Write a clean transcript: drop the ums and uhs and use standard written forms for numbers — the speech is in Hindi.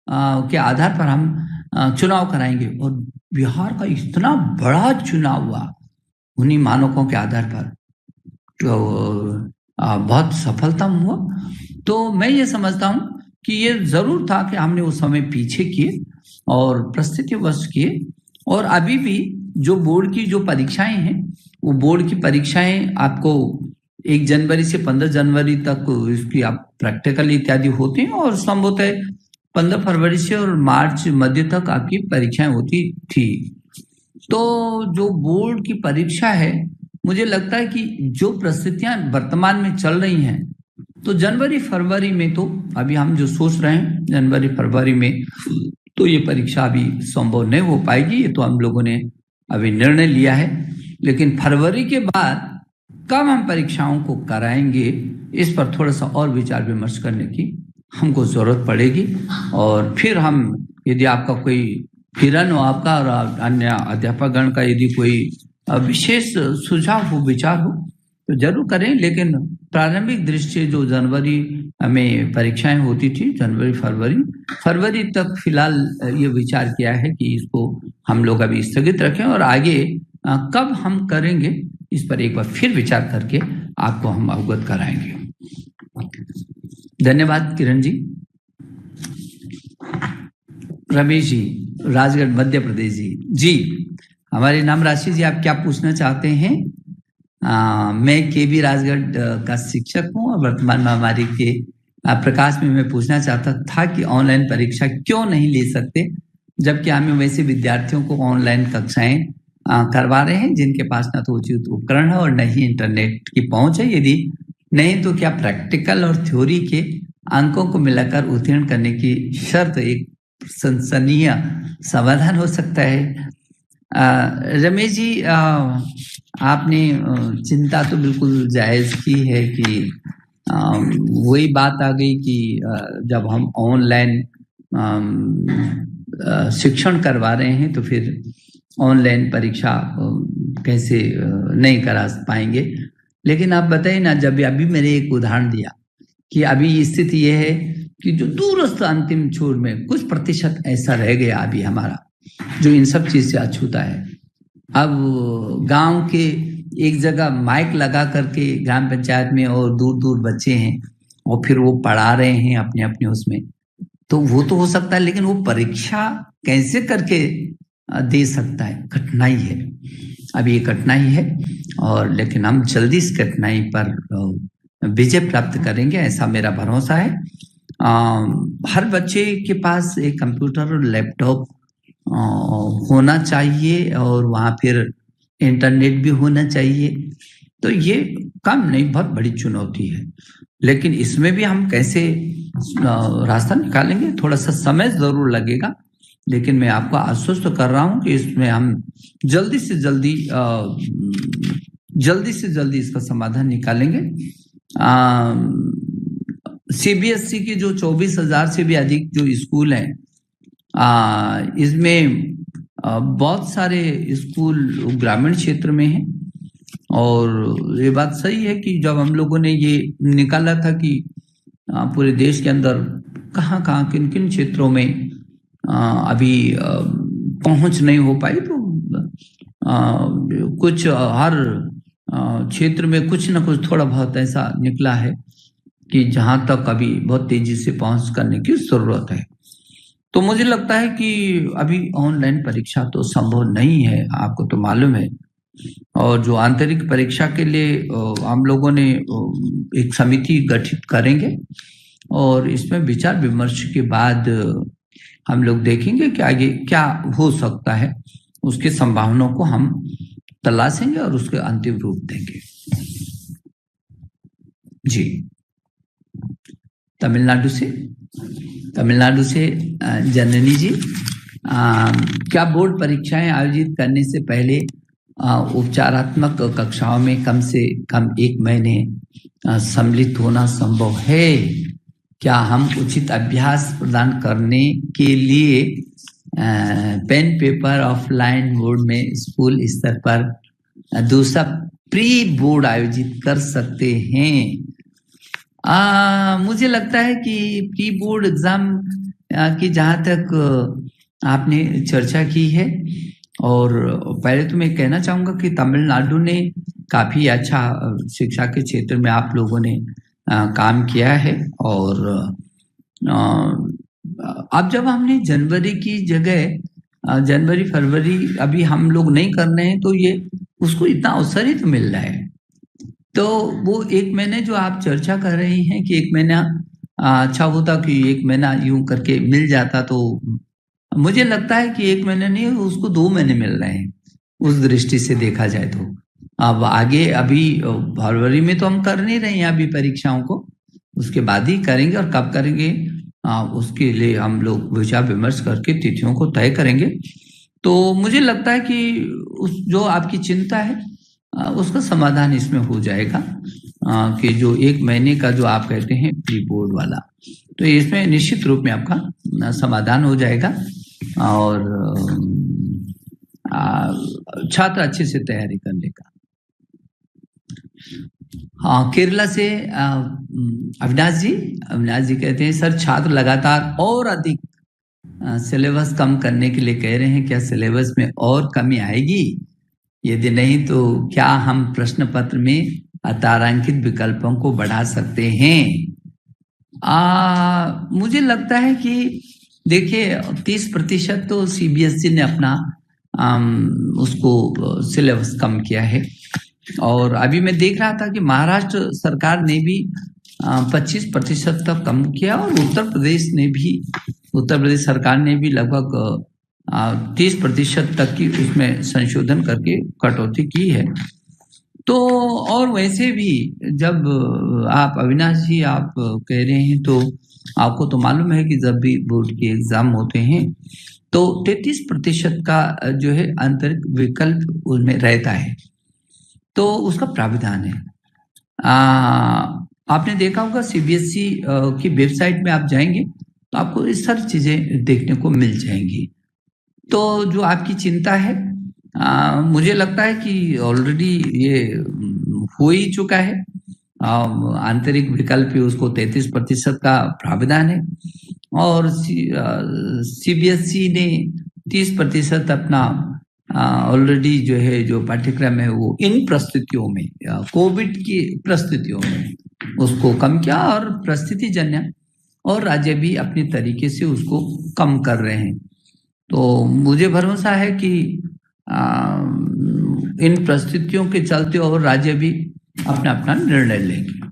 के आधार पर हम चुनाव कराएंगे। और बिहार का इतना बड़ा चुनाव हुआ उन्हीं मानकों के आधार पर, तो बहुत सफलता हुआ। तो मैं ये समझता हूँ कि ये जरूर था कि हमने उस समय पीछे किए और परिस्थितिवश किए। और अभी भी जो बोर्ड की जो परीक्षाएं हैं, वो बोर्ड की परीक्षाएं आपको 1 जनवरी से 15 जनवरी तक इसकी आप प्रैक्टिकल इत्यादि होते हैं, और संभवतः 15 फरवरी से और मार्च मध्य तक आपकी परीक्षाएं होती थी। तो जो बोर्ड की परीक्षा है, मुझे लगता है कि जो परिस्थितियां वर्तमान में चल रही हैं, तो जनवरी फरवरी में तो अभी हम जो सोच रहे हैं जनवरी फरवरी में, तो ये परीक्षा अभी संभव नहीं हो पाएगी। ये तो हम लोगों ने अभी निर्णय लिया है। लेकिन फरवरी के बाद कब हम परीक्षाओं को कराएंगे, इस पर थोड़ा सा और विचार विमर्श करने की हमको जरूरत पड़ेगी। और फिर हम, यदि आपका कोई किरण हो आपका और अन्य अध्यापकगण का यदि कोई विशेष सुझाव हो, विचार हो, तो जरूर करें। लेकिन प्रारंभिक दृष्टि से जो जनवरी में परीक्षाएं होती थी, जनवरी फरवरी तक फिलहाल ये विचार किया है कि इसको हम लोग अभी स्थगित रखें, और आगे कब हम करेंगे इस पर एक बार फिर विचार करके आपको हम अवगत कराएंगे। धन्यवाद किरण जी। रमेश जी, राजगढ़ मध्य प्रदेश जी, हमारे नाम राशि जी, आप क्या पूछना चाहते हैं? मैं केबी राजगढ़ का शिक्षक हूँ, और वर्तमान महामारी के प्रकाश में मैं पूछना चाहता था कि ऑनलाइन परीक्षा क्यों नहीं ले सकते, जबकि हम वैसे विद्यार्थियों को ऑनलाइन कक्षाएं करवा रहे हैं जिनके पास न तो उचित उपकरण है और न ही इंटरनेट की पहुंच है। यदि नहीं तो क्या प्रैक्टिकल और थ्योरी के अंकों को मिलाकर उत्तीर्ण करने की शर्त एक प्रशंसनीय समाधान हो सकता है? रमेश जी, आपने चिंता तो बिल्कुल जायज की है कि वही बात आ गई कि जब हम ऑनलाइन शिक्षण करवा रहे हैं तो फिर ऑनलाइन परीक्षा कैसे नहीं करा पाएंगे। लेकिन आप बताइए ना, जब अभी मैंने एक उदाहरण दिया कि अभी स्थिति यह है कि जो दूरस्थ अंतिम छोर में कुछ प्रतिशत ऐसा रह गया अभी हमारा, जो इन सब चीज से अछूता है। अब गांव के एक जगह माइक लगा करके ग्राम पंचायत में, और दूर दूर बच्चे हैं और फिर वो पढ़ा रहे हैं अपने अपने उसमें, तो वो तो हो सकता है, लेकिन वो परीक्षा कैसे करके दे सकता है? कठिनाई है, अब ये कठिनाई है। और लेकिन हम जल्दी इस कठिनाई पर विजय प्राप्त करेंगे, ऐसा मेरा भरोसा है। हर बच्चे के पास एक कंप्यूटर और लैपटॉप होना चाहिए, और वहाँ फिर इंटरनेट भी होना चाहिए। तो ये कम नहीं, बहुत बड़ी चुनौती है। लेकिन इसमें भी हम कैसे रास्ता निकालेंगे, थोड़ा सा समय जरूर लगेगा, लेकिन मैं आपको आश्वस्त कर रहा हूँ कि इसमें हम जल्दी से जल्दी इसका समाधान निकालेंगे। सीबीएसई की जो 24,000 से भी अधिक जो स्कूल हैं, इसमें बहुत सारे स्कूल ग्रामीण क्षेत्र में हैं। और ये बात सही है कि जब हम लोगों ने ये निकाला था कि पूरे देश के अंदर कहाँ कहाँ किन किन क्षेत्रों में अभी पहुंच नहीं हो पाई, तो कुछ हर क्षेत्र में कुछ ना कुछ थोड़ा बहुत ऐसा निकला है कि जहां तक अभी बहुत तेजी से पहुंच करने की जरूरत है। तो मुझे लगता है कि अभी ऑनलाइन परीक्षा तो संभव नहीं है, आपको तो मालूम है। और जो आंतरिक परीक्षा के लिए हम लोगों ने एक समिति गठित करेंगे, और इसमें विचार विमर्श के बाद हम लोग देखेंगे कि आगे क्या हो सकता है, उसके संभावनाओं को हम तलाशेंगे और उसके अंतिम रूप देंगे। जी, तमिलनाडु से जननी जी, क्या बोर्ड परीक्षाएं आयोजित करने से पहले उपचारात्मक कक्षाओं में कम से कम 1 महीने सम्मिलित होना संभव है? क्या हम उचित अभ्यास प्रदान करने के लिए पेन पेपर ऑफलाइन बोर्ड में स्कूल स्तर पर दूसरा प्री बोर्ड आयोजित कर सकते हैं? मुझे लगता है कि प्री बोर्ड एग्जाम कि जहाँ तक आपने चर्चा की है, और पहले तो मैं कहना चाहूँगा कि तमिलनाडु ने काफ़ी अच्छा शिक्षा के क्षेत्र में आप लोगों ने काम किया है। और अब जब हमने जनवरी की जगह जनवरी फरवरी अभी हम लोग नहीं कर रहे हैं, तो ये उसको इतना अवसर ही तो मिल रहा है। तो वो 1 महीने जो आप चर्चा कर रही हैं कि 1 महीना अच्छा होता कि 1 महीना यूँ करके मिल जाता, तो मुझे लगता है कि 1 महीने नहीं, उसको 2 महीने मिल रहे हैं, उस दृष्टि से देखा जाए तो। अब आगे अभी फरवरी में तो हम कर नहीं रहे हैं अभी परीक्षाओं को, उसके बाद ही करेंगे, और कब करेंगे उसके लिए हम लोग विचार-विमर्श करके तिथियों को तय करेंगे। तो मुझे लगता है कि उस जो आपकी चिंता है उसका समाधान इसमें हो जाएगा, कि जो 1 महीने का जो आप कहते हैं प्री बोर्ड वाला, तो इसमें निश्चित रूप में आपका समाधान हो जाएगा, और छात्र अच्छे से तैयारी कर लेगा। हाँ, केरला से अविनाश जी कहते हैं, सर छात्र लगातार और अधिक सिलेबस कम करने के लिए कह रहे हैं, क्या सिलेबस में और कमी आएगी? यदि नहीं तो क्या हम प्रश्न पत्र में तारांकित विकल्पों को बढ़ा सकते हैं? मुझे लगता है कि देखिए 30% तो सीबीएसई ने अपना उसको सिलेबस कम किया है, और अभी मैं देख रहा था कि महाराष्ट्र सरकार ने भी 25% तक कम किया, और उत्तर प्रदेश सरकार ने भी लगभग 30% तक की उसमें संशोधन करके कटौती की है। तो और वैसे भी जब आप अविनाश जी आप कह रहे हैं, तो आपको तो मालूम है कि जब भी बोर्ड के एग्जाम होते हैं तो 33% का जो है आंतरिक विकल्प उसमें रहता है, तो उसका प्राविधान है। आपने देखा होगा सीबीएसई की वेबसाइट में आप जाएंगे तो आपको इस सारी चीजें देखने को मिल जाएंगी। तो जो आपकी चिंता है, मुझे लगता है कि ऑलरेडी ये हो ही चुका है। आंतरिक विकल्प पे उसको 33% का प्राविधान है, और सीबीएसई ने 30% अपना ऑलरेडी जो है जो पाठ्यक्रम है वो इन परिस्थितियों में, कोविड की परिस्थितियों में उसको कम किया, और परिस्थिति जन्य और राज्य भी अपने तरीके से उसको कम कर रहे हैं। तो मुझे भरोसा है कि इन परिस्थितियों के चलते और राज्य भी अपना अपना निर्णय लेंगे।